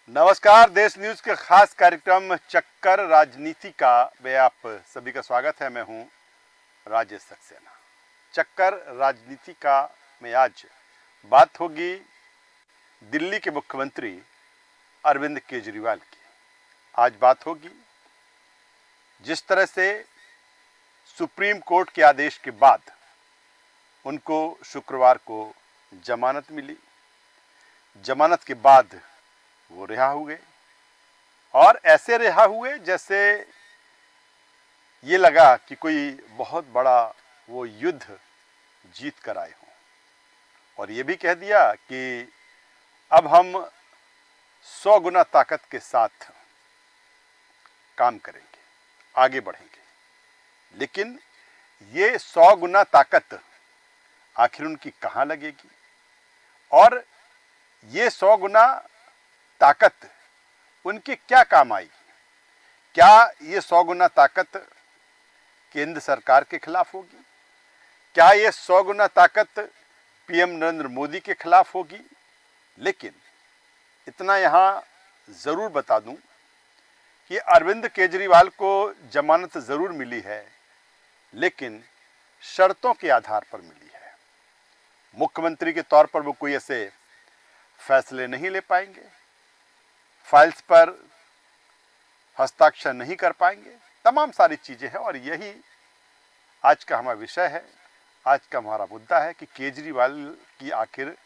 नमस्कार। देश न्यूज के खास कार्यक्रम चक्कर राजनीति का में आप सभी का स्वागत है। मैं हूं राजेश सक्सेना। चक्कर राजनीति का में आज बात होगी दिल्ली के मुख्यमंत्री अरविंद केजरीवाल की। आज बात होगी जिस तरह से सुप्रीम कोर्ट के आदेश के बाद उनको शुक्रवार को जमानत मिली। जमानत के बाद वो रिहा हुए और ऐसे रिहा हुए जैसे ये लगा कि कोई बहुत बड़ा वो युद्ध जीत कर आए हों। और ये भी कह दिया कि अब हम 100 गुना ताकत के साथ काम करेंगे, आगे बढ़ेंगे। लेकिन ये 100 गुना ताकत आखिर उनकी कहाँ लगेगी और ये 100 गुना ताकत उनके क्या काम आएगी? क्या ये 100 गुना ताकत केंद्र सरकार के खिलाफ होगी? क्या ये 100 गुना ताकत पीएम नरेंद्र मोदी के खिलाफ होगी? लेकिन इतना यहां जरूर बता दूं कि अरविंद केजरीवाल को जमानत जरूर मिली है, लेकिन शर्तों के आधार पर मिली है। मुख्यमंत्री के तौर पर वो कोई ऐसे फैसले नहीं ले पाएंगे, फाइल्स पर हस्ताक्षर नहीं कर पाएंगे, तमाम सारी चीजें हैं। और यही आज का हमारा विषय है, आज का हमारा मुद्दा है कि केजरीवाल की आखिर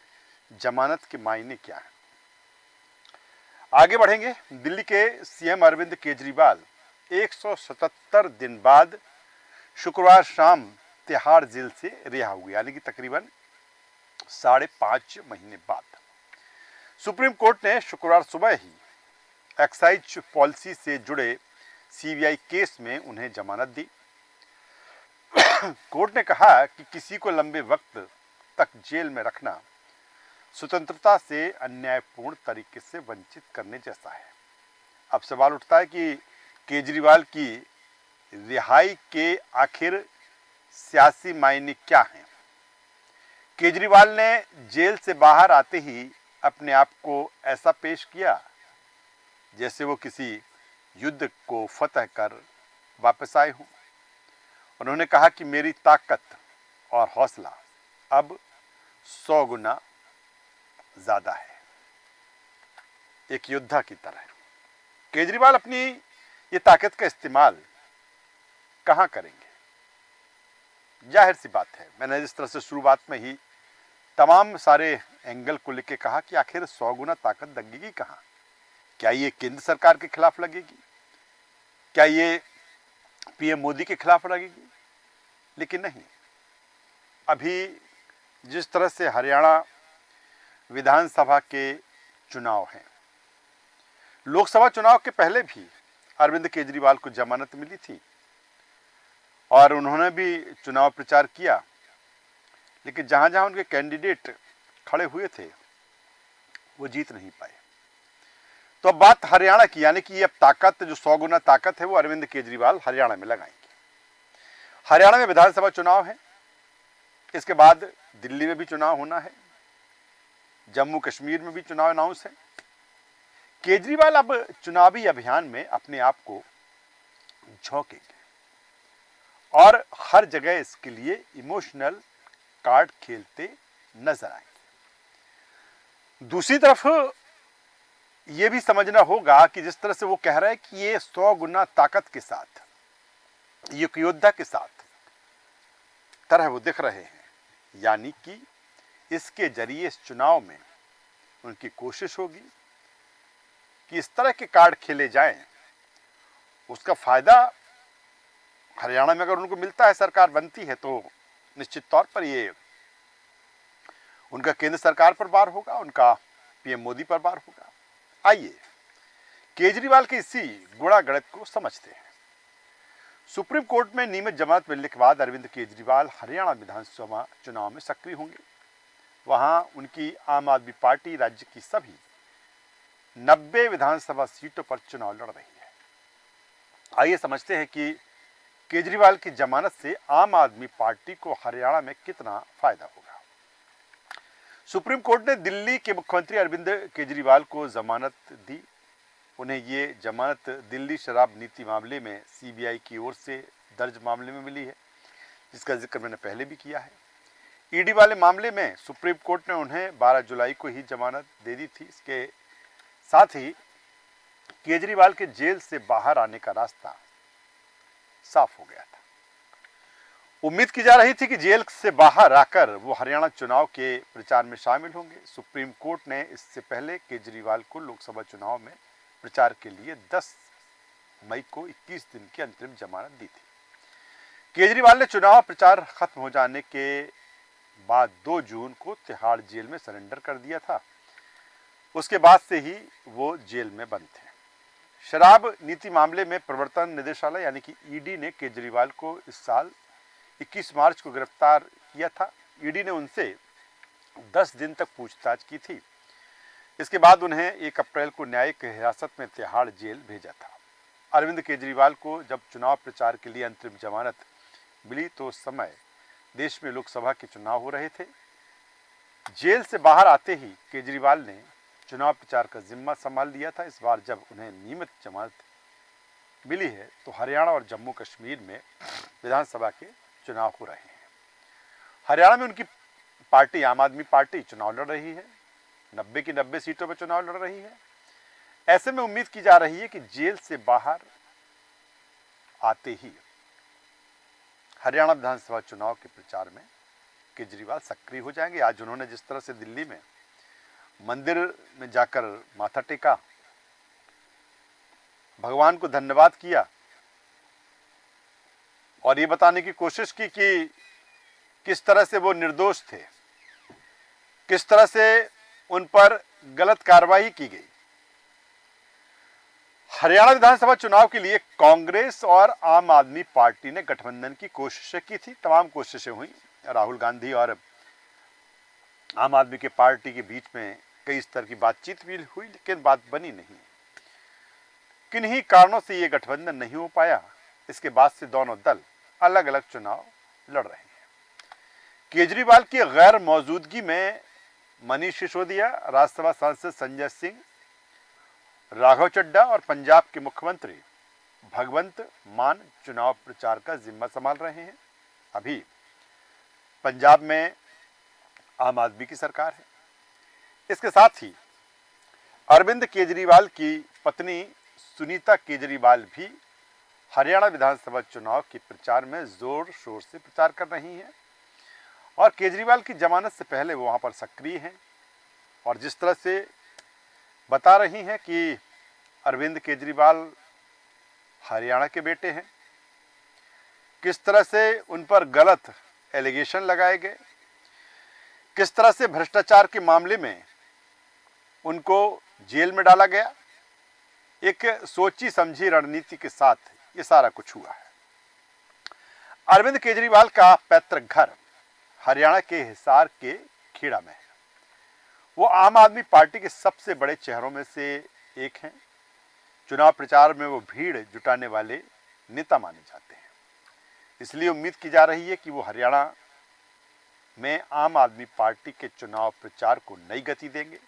जमानत के मायने क्या है। आगे बढ़ेंगे। दिल्ली के सीएम अरविंद केजरीवाल 177 दिन बाद शुक्रवार शाम तिहाड़ जेल से रिहा हुए, यानी कि तकरीबन 5.5 महीने बाद। सुप्रीम कोर्ट ने शुक्रवार सुबह ही एक्साइज पॉलिसी से जुड़े सीबीआई केस में उन्हें जमानत दी। कोर्ट ने कहा कि किसी को लंबे वक्त तक जेल में रखना स्वतंत्रता से अन्यायपूर्ण तरीके से वंचित करने जैसा है। अब सवाल उठता है कि केजरीवाल की रिहाई के आखिर सियासी मायने क्या हैं? केजरीवाल ने जेल से बाहर आते ही अपने आप को ऐसा पेश किया जैसे वो किसी युद्ध को फतह कर वापस आए हों। उन्होंने कहा कि मेरी ताकत और हौसला अब 100 गुना ज्यादा है, एक योद्धा की तरह। केजरीवाल अपनी ये ताकत का इस्तेमाल कहां करेंगे? जाहिर सी बात है, मैंने जिस तरह से शुरुआत में ही तमाम सारे एंगल को लेकर कहा कि आखिर 100 गुना ताकत लगेगी कहां? क्या ये केंद्र सरकार के खिलाफ लगेगी? क्या ये पीएम मोदी के खिलाफ लगेगी? लेकिन नहीं। अभी जिस तरह से हरियाणा विधानसभा के चुनाव हैं, लोकसभा चुनाव के पहले भी अरविंद केजरीवाल को जमानत मिली थी और उन्होंने भी चुनाव प्रचार किया, लेकिन जहां जहां उनके कैंडिडेट खड़े हुए थे वो जीत नहीं पाए। तो अब बात हरियाणा की, यानी कि अब ताकत जो 100 गुना ताकत है वो अरविंद केजरीवाल हरियाणा में लगाएंगे। हरियाणा में विधानसभा चुनाव है, इसके बाद दिल्ली में भी चुनाव होना है, जम्मू कश्मीर में भी चुनाव अनाउंस है। केजरीवाल अब चुनावी अभियान में अपने आप को झोंकेंगे और हर जगह इसके लिए इमोशनल कार्ड खेलते नजर आएंगे। दूसरी तरफ ये भी समझना होगा कि जिस तरह से वो कह रहे हैं कि ये 100 गुना ताकत के साथ, ये योद्धा के साथ तरह वो दिख रहे हैं, यानी कि इसके जरिए इस चुनाव में उनकी कोशिश होगी कि इस तरह के कार्ड खेले जाएं, उसका फायदा हरियाणा में अगर उनको मिलता है, सरकार बनती है, तो निश्चित तौर पर ये उनका केंद्र सरकार पर वार होगा, उनका पीएम मोदी पर वार होगा। आइए केजरीवाल के इसी गुणा गणित को समझते हैं। सुप्रीम कोर्ट में नियमित जमानत मिलने के बाद अरविंद केजरीवाल हरियाणा विधानसभा चुनाव में सक्रिय होंगे। वहां उनकी आम आदमी पार्टी राज्य की सभी 90 विधानसभा सीटों पर चुनाव लड़ रही है। आइए समझते हैं कि केजरीवाल की जमानत से आम आदमी पार्टी को हरियाणा में कितना फायदा होगा। सुप्रीम कोर्ट ने दिल्ली के मुख्यमंत्री अरविंद केजरीवाल को जमानत दी। उन्हें ये जमानत दिल्ली शराब नीति मामले में सीबीआई की ओर से दर्ज मामले में मिली है, जिसका जिक्र मैंने पहले भी किया है। ईडी वाले मामले में सुप्रीम कोर्ट ने उन्हें 12 जुलाई को ही जमानत दे दी थी। इसके साथ ही केजरीवाल के जेल से बाहर आने का रास्ता साफ हो गया था। उम्मीद की जा रही थी कि जेल से बाहर आकर वो हरियाणा चुनाव के प्रचार में शामिल होंगे। सुप्रीम कोर्ट ने इससे पहले केजरीवाल को लोकसभा चुनाव में प्रचार के लिए 10 मई को 21 दिन की अंतरिम जमानत दी थी। केजरीवाल ने चुनाव प्रचार खत्म हो जाने के बाद 2 जून को तिहाड़ जेल में सरेंडर कर दिया था। उसके बाद से ही वो जेल में बंद थे। शराब नीति मामले में प्रवर्तन निदेशालय यानी कि ईडी ने केजरीवाल को इस साल 21 मार्च को गिरफ्तार किया था। ईडी ने उनसे 10 दिन तक पूछताछ की थी। इसके बाद उन्हें 1 अप्रैल को न्यायिक हिरासत में तिहाड़ जेल भेजा था। अरविंद केजरीवाल को जब चुनाव प्रचार के लिए अंतरिम जमानत मिली तो उस समय देश में लोकसभा के चुनाव हो रहे थे। जेल से बाहर आते ही केजरीवाल ने चुनाव प्रचार का जिम्मा संभाल लिया था। इस बार जब उन्हें नियमित जमानत मिली है तो हरियाणा और जम्मू कश्मीर में विधानसभा के चुनाव हो रहे हैं। हरियाणा में उनकी पार्टी आम आदमी पार्टी चुनाव लड़ रही है, 90 की 90 सीटों पर चुनाव लड़ रही है। ऐसे में उम्मीद की जा रही है कि जेल से बाहर आते ही हरियाणा विधानसभा चुनाव के प्रचार में केजरीवाल सक्रिय हो जाएंगे। आज उन्होंने जिस तरह से दिल्ली में मंदिर में जाकर माथा टेका, भगवान को धन्यवाद किया और ये बताने की कोशिश की कि किस तरह से वो निर्दोष थे, किस तरह से उन पर गलत कार्रवाई की गई। हरियाणा विधानसभा चुनाव के लिए कांग्रेस और आम आदमी पार्टी ने गठबंधन की कोशिशें की थी। तमाम कोशिशें हुई। राहुल गांधी और आम आदमी के पार्टी के बीच में कई स्तर की बातचीत भी हुई, लेकिन बात बनी नहीं। किन्हीं कारणों से ये गठबंधन नहीं हो पाया। इसके बाद से दोनों दल अलग अलग चुनाव लड़ रहे हैं। केजरीवाल की गैर मौजूदगी में मनीष सिसोदिया, राज्यसभा सांसद संजय सिंह, राघव चड्ढा और पंजाब के मुख्यमंत्री भगवंत मान चुनाव प्रचार का जिम्मा संभाल रहे हैं। अभी पंजाब में आम आदमी की सरकार है। इसके साथ ही अरविंद केजरीवाल की पत्नी सुनीता केजरीवाल भी हरियाणा विधानसभा चुनाव के प्रचार में जोर शोर से प्रचार कर रही हैं और केजरीवाल की जमानत से पहले वो वहाँ पर सक्रिय हैं और जिस तरह से बता रही हैं कि अरविंद केजरीवाल हरियाणा के बेटे हैं, किस तरह से उन पर गलत एलिगेशन लगाए गए, किस तरह से भ्रष्टाचार के मामले में उनको जेल में डाला गया। एक सोची समझी रणनीति के साथ ये सारा कुछ हुआ है। अरविंद केजरीवाल का पैतृक घर हरियाणा के हिसार के खेड़ा में है। वो आम आदमी पार्टी के सबसे बड़े चेहरों में से एक हैं। चुनाव प्रचार में वो भीड़ जुटाने वाले नेता माने जाते हैं। इसलिए उम्मीद की जा रही है कि वो हरियाणा में आम आदमी पार्टी के चुनाव प्रचार को नई गति देंगे,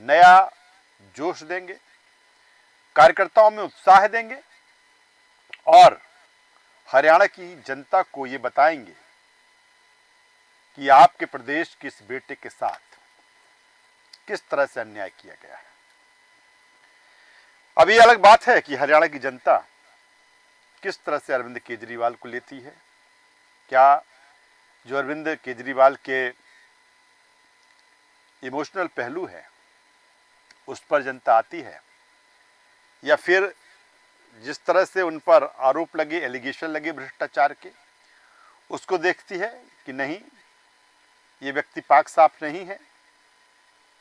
नया जोश देंगे, कार्यकर्ताओं में उत्साह देंगे और हरियाणा की जनता को ये बताएंगे कि आपके प्रदेश के इस बेटे के साथ किस तरह से अन्याय किया गया है। अब ये अलग बात है कि हरियाणा की जनता किस तरह से अरविंद केजरीवाल को लेती है। क्या जो अरविंद केजरीवाल के इमोशनल पहलू है उस पर जनता आती है, या फिर जिस तरह से उन पर आरोप लगे, एलिगेशन लगे भ्रष्टाचार के, उसको देखती है कि नहीं, ये व्यक्ति पाक साफ नहीं है,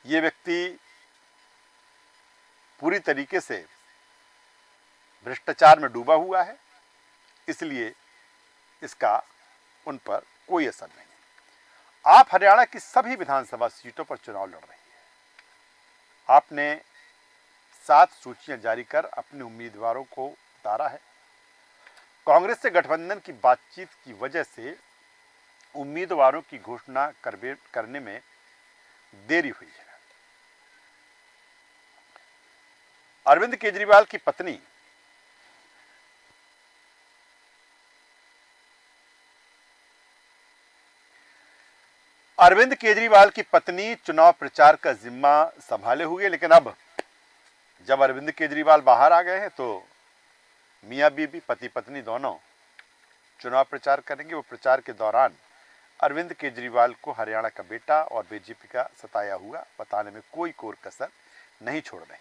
ये व्यक्ति पूरी तरीके से भ्रष्टाचार में डूबा हुआ है, इसलिए इसका उन पर कोई असर नहीं। आप हरियाणा की सभी विधानसभा सीटों पर चुनाव लड़ रही है। आपने 7 सूचियां जारी कर अपने उम्मीदवारों को उतारा है। कांग्रेस से गठबंधन की बातचीत की वजह से उम्मीदवारों की घोषणा करने में देरी हुई है। अरविंद केजरीवाल की पत्नी चुनाव प्रचार का जिम्मा संभाले हुए, लेकिन अब जब अरविंद केजरीवाल बाहर आ गए हैं तो मियां बीबी पति पत्नी दोनों चुनाव प्रचार करेंगे। वो प्रचार के दौरान अरविंद केजरीवाल को हरियाणा का बेटा और बीजेपी का सताया हुआ बताने में कोई कोर कसर नहीं छोड़ रही है।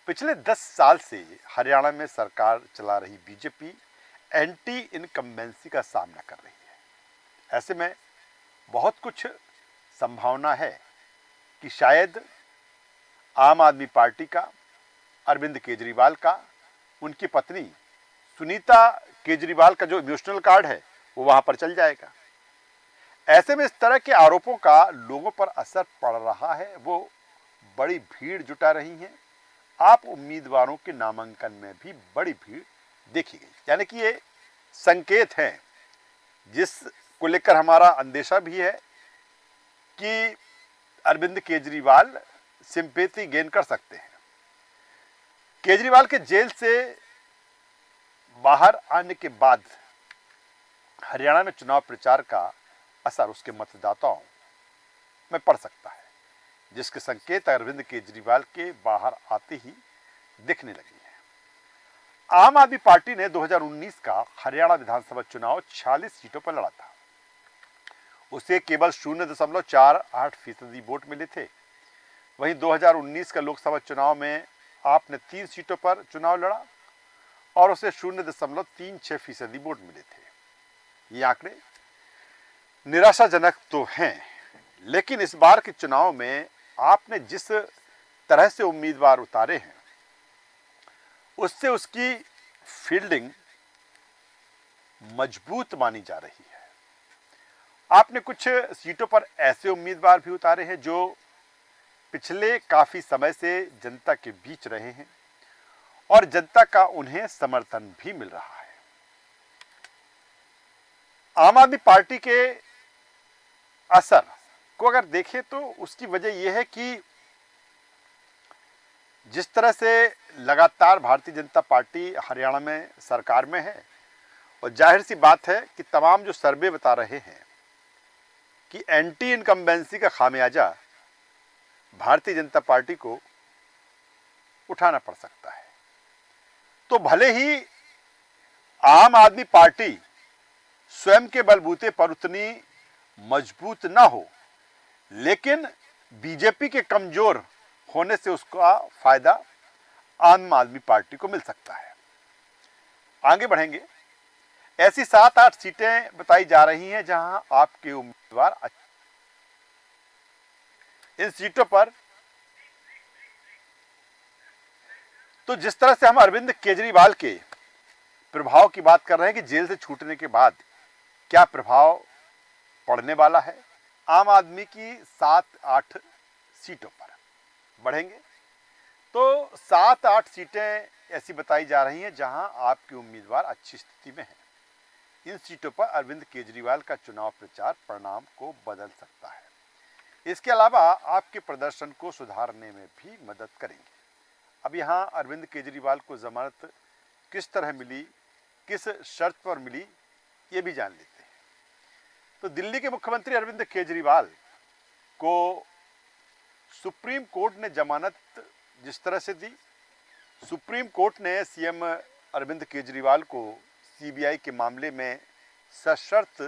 पिछले 10 साल से हरियाणा में सरकार चला रही बीजेपी एंटी इनकम्बेंसी का सामना कर रही है। ऐसे में बहुत कुछ संभावना है कि शायद आम आदमी पार्टी का, अरविंद केजरीवाल का, उनकी पत्नी सुनीता केजरीवाल का जो इमोशनल कार्ड है वो वहां पर चल जाएगा। ऐसे में इस तरह के आरोपों का लोगों पर असर पड़ रहा है। वो बड़ी भीड़ जुटा रही हैं। आप उम्मीदवारों के नामांकन में भी बड़ी भीड़ देखी गई, यानी कि ये संकेत हैं जिसको लेकर हमारा अंदेशा भी है कि अरविंद केजरीवाल सिंपैथी गेन कर सकते हैं। केजरीवाल के जेल से बाहर आने के बाद हरियाणा में चुनाव प्रचार का असर उसके मतदाताओं में पड़ सकता है, जिसके संकेत अरविंद केजरीवाल के बाहर आते ही दिखने लगे हैं। आम आदमी पार्टी ने 2019 का हरियाणा विधानसभा चुनाव 46 सीटों पर लड़ा था। उसे केवल 0.48% वोट मिले थे। वहीं 2019 का लोकसभा चुनाव में आपने 3 सीटों पर चुनाव लड़ा और उसे 0.36% वोट मिले थे। ये आंकड़े निराशाजनक तो हैं, लेकिन इस बार के चुनाव में आपने जिस तरह से उम्मीदवार उतारे हैं उससे उसकी फील्डिंग मजबूत मानी जा रही है। आपने कुछ सीटों पर ऐसे उम्मीदवार भी उतारे हैं जो पिछले काफी समय से जनता के बीच रहे हैं और जनता का उन्हें समर्थन भी मिल रहा है। आम आदमी पार्टी के असर को अगर देखें तो उसकी वजह यह है कि जिस तरह से लगातार भारतीय जनता पार्टी हरियाणा में सरकार में है, और जाहिर सी बात है कि तमाम जो सर्वे बता रहे हैं कि एंटी इनकम्बेंसी का खामियाजा भारतीय जनता पार्टी को उठाना पड़ सकता है। तो भले ही आम आदमी पार्टी स्वयं के बलबूते पर उतनी मजबूत ना हो, लेकिन बीजेपी के कमजोर होने से उसका फायदा आम आदमी पार्टी को मिल सकता है। आगे बढ़ेंगे। ऐसी 7-8 सीटें बताई जा रही हैं जहां आपके उम्मीदवार इन सीटों पर तो जिस तरह से हम अरविंद केजरीवाल के प्रभाव की बात कर रहे हैं कि जेल से छूटने के बाद क्या प्रभाव पड़ने वाला है, आम आदमी की 7-8 सीटों पर बढ़ेंगे तो 7-8 सीटें ऐसी बताई जा रही हैं जहां आपके उम्मीदवार अच्छी स्थिति में हैं। इन सीटों पर अरविंद केजरीवाल का चुनाव प्रचार परिणाम को बदल सकता है। इसके अलावा आपके प्रदर्शन को सुधारने में भी मदद करेंगे। अब यहाँ अरविंद केजरीवाल को जमानत किस तरह मिली, किस शर्त पर मिली, ये भी जान लेते हैं। तो दिल्ली के मुख्यमंत्री अरविंद केजरीवाल को सुप्रीम कोर्ट ने जमानत जिस तरह से दी, सुप्रीम कोर्ट ने सीएम अरविंद केजरीवाल को सीबीआई के मामले में सशर्त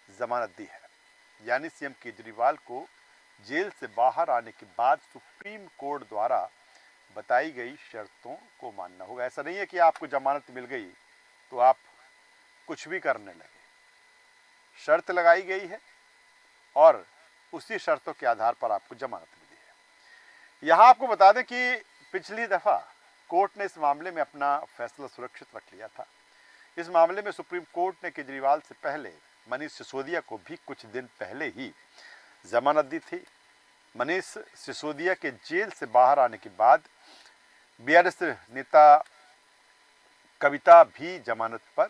जमानत दी है। यानी सीएम केजरीवाल को जेल से बाहर आने के बाद सुप्रीम कोर्ट द्वारा बताई गई शर्तों को मानना होगा। ऐसा नहीं है कि आपको जमानत मिल गई तो आप कुछ भी करने लगे। शर्त लगाई गई है और उसी शर्तों के आधार पर आपको जमानत मिली है। यहाँ आपको बता दें कि पिछली दफ़ा कोर्ट ने इस मामले में अपना फैसला सुरक्षित रख लिया था। इस मामले में सुप्रीम कोर्ट ने केजरीवाल से पहले मनीष सिसोदिया को भी कुछ दिन पहले ही जमानत दी थी। मनीष सिसोदिया के जेल से बाहर आने के बाद बीआरएस नेता कविता भी जमानत पर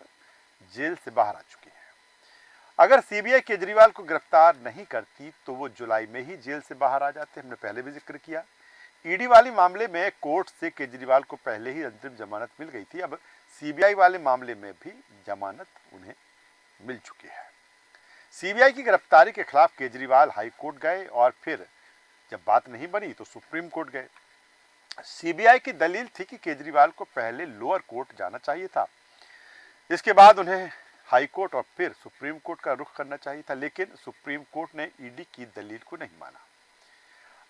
जेल से बाहर आ चुकी है। अगर सीबीआई केजरीवाल को गिरफ्तार नहीं करती तो वो जुलाई में ही जेल से बाहर आ जाते। हमने पहले भी जिक्र किया। ईडी वाली मामले में कोर्ट से केजरीवाल को पहले ही अंतरिम जमानत मिल गई थी। अब सीबीआई वाले मामले में भी जमानत उन्हें मिल चुकी है। सीबीआई की गिरफ्तारी के खिलाफ केजरीवाल हाई कोर्ट गए और फिर जब बात नहीं बनी तो सुप्रीम कोर्ट गए। सीबीआई की दलील थी कि केजरीवाल को पहले लोअर कोर्ट जाना चाहिए था, इसके बाद उन्हें हाई कोर्ट और फिर सुप्रीम कोर्ट का रुख करना चाहिए था, लेकिन सुप्रीम कोर्ट ने ईडी की दलील को नहीं माना।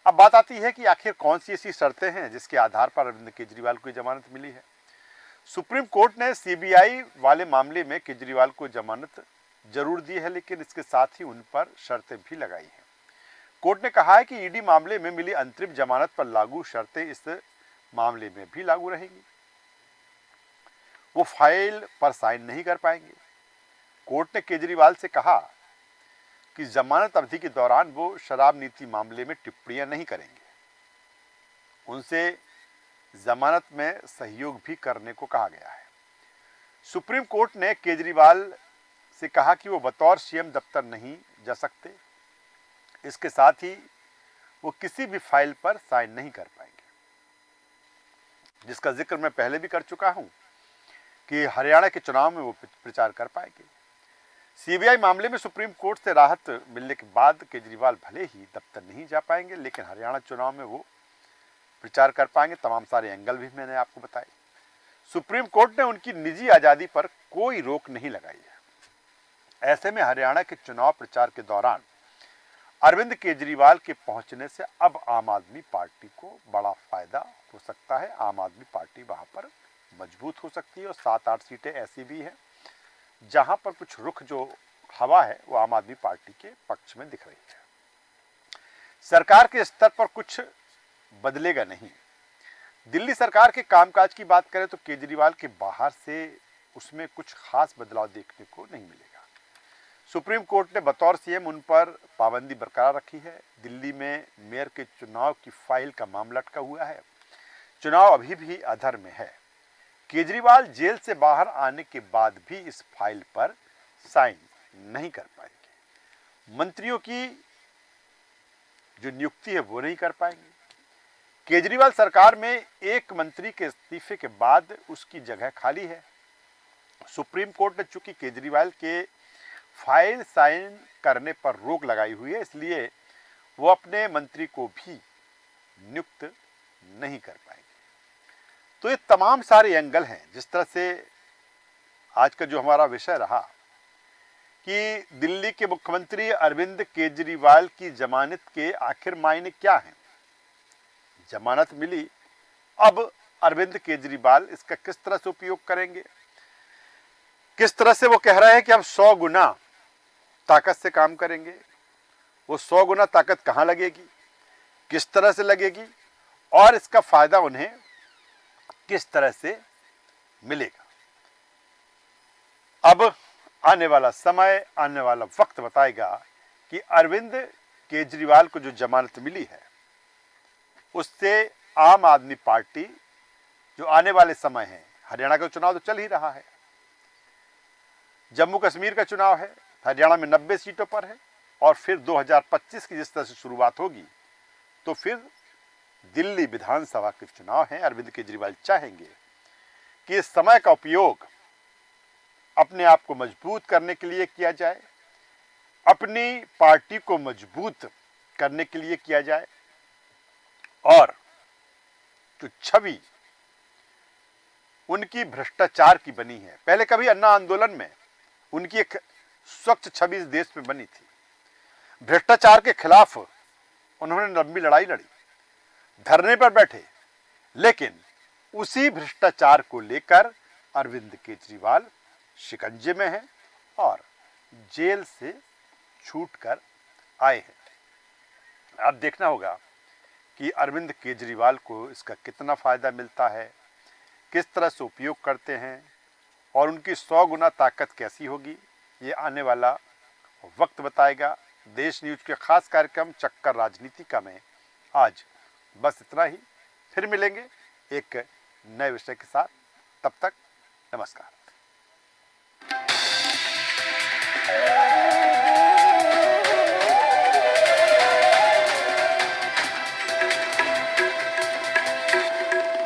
अब बात आती है कि आखिर कौन सी ऐसी शर्तें हैं जिसके आधार पर अरविंद केजरीवाल को जमानत मिली है। सुप्रीम कोर्ट ने सीबीआई वाले मामले में केजरीवाल को जमानत जरूर दी है, लेकिन इसके साथ ही उन पर शर्तें भी लगाई हैं। कोर्ट ने कहा है कि ईडी मामले में मिली अंतरिम जमानत पर लागू शर्तें इस मामले में भी लागू रहेंगी। वो फाइल पर साइन नहीं कर पाएंगे। कोर्ट ने केजरीवाल से कहा कि जमानत अवधि के दौरान वो शराब नीति मामले में टिप्पणियां नहीं करेंगे। उनसे जमानत में सहयोग भी करने को कहा गया है। सुप्रीम कोर्ट ने केजरीवाल से कहा कि वो बतौर सीएम दफ्तर नहीं जा सकते। इसके साथ ही वो किसी भी फाइल पर साइन नहीं कर पाएंगे, जिसका जिक्र मैं पहले भी कर चुका हूं कि हरियाणा के चुनाव में वो प्रचार कर पाएंगे। सीबीआई मामले में सुप्रीम कोर्ट से राहत मिलने के बाद केजरीवाल भले ही दफ्तर नहीं जा पाएंगे, लेकिन हरियाणा चुनाव में वो प्रचार कर पाएंगे। तमाम सारे एंगल भी मैंने आपको बताए। सुप्रीम कोर्ट ने उनकी निजी आज़ादी पर कोई रोक नहीं लगाई है। ऐसे में हरियाणा के चुनाव प्रचार के दौरान अरविंद केजरीवाल के पहुंचने से अब आम आदमी पार्टी को बड़ा फायदा हो सकता है। आम आदमी पार्टी वहां पर मजबूत हो सकती है और 7-8 सीटें ऐसी भी हैं जहां पर कुछ रुख जो हवा है वो आम आदमी पार्टी के पक्ष में दिख रही है। सरकार के स्तर पर कुछ बदलेगा नहीं। दिल्ली सरकार के कामकाज की बात करें तो केजरीवाल के बाहर से उसमें कुछ खास बदलाव देखने को नहीं मिलेगा। सुप्रीम कोर्ट ने बतौर सीएम उन पर पाबंदी बरकरार रखी है। दिल्ली में मेयर के चुनाव की फाइल का मामला अटका हुआ है। चुनाव अभी भी अधर में है। केजरीवाल जेल से बाहर आने के बाद भी इस फाइल पर साइन नहीं कर पाएंगे। मंत्रियों की जो नियुक्ति है वो नहीं कर पाएंगे। केजरीवाल सरकार में एक मंत्री के इस्तीफे के बाद उसकी जगह खाली है। सुप्रीम कोर्ट ने चूंकि केजरीवाल के फाइल साइन करने पर रोक लगाई हुई है, इसलिए वो अपने मंत्री को भी नियुक्त नहीं कर पाएंगे। तो ये तमाम सारे एंगल हैं। जिस तरह से आज का जो हमारा विषय रहा कि दिल्ली के मुख्यमंत्री अरविंद केजरीवाल की जमानत के आखिर मायने क्या हैं। जमानत मिली, अब अरविंद केजरीवाल इसका किस तरह से उपयोग करेंगे। किस तरह से वो कह रहे हैं कि हम 100 गुना ताकत से काम करेंगे। वो 100 गुना ताकत कहां लगेगी, किस तरह से लगेगी और इसका फायदा उन्हें किस तरह से मिलेगा। अब आने वाला समय, आने वाला वक्त बताएगा कि अरविंद केजरीवाल को जो जमानत मिली है उससे आम आदमी पार्टी जो आने वाले समय है, हरियाणा का चुनाव तो चल ही रहा है, जम्मू कश्मीर का चुनाव है, हरियाणा में 90 सीटों पर है और फिर 2025 की जिस तरह से शुरुआत होगी तो फिर दिल्ली विधानसभा के चुनाव हैं। अरविंद केजरीवाल चाहेंगे कि इस समय का उपयोग अपने आप को मजबूत करने के लिए किया जाए, अपनी पार्टी को मजबूत करने के लिए किया जाए और जो छवि उनकी भ्रष्टाचार की बनी है, पहले कभी अन्ना आंदोलन में उनकी एक स्वच्छ छवि इस देश में बनी थी। भ्रष्टाचार के खिलाफ उन्होंने लंबी लड़ाई लड़ी, धरने पर बैठे, लेकिन उसी भ्रष्टाचार को लेकर अरविंद केजरीवाल शिकंजे में हैं और जेल से छूटकर आए हैं। अब देखना होगा कि अरविंद केजरीवाल को इसका कितना फायदा मिलता है, किस तरह से उपयोग करते हैं और उनकी 100 गुना ताकत कैसी होगी, ये आने वाला वक्त बताएगा। देश न्यूज के खास कार्यक्रम चक्कर राजनीति का में आज बस इतना ही। फिर मिलेंगे एक नए विषय के साथ। तब तक नमस्कार।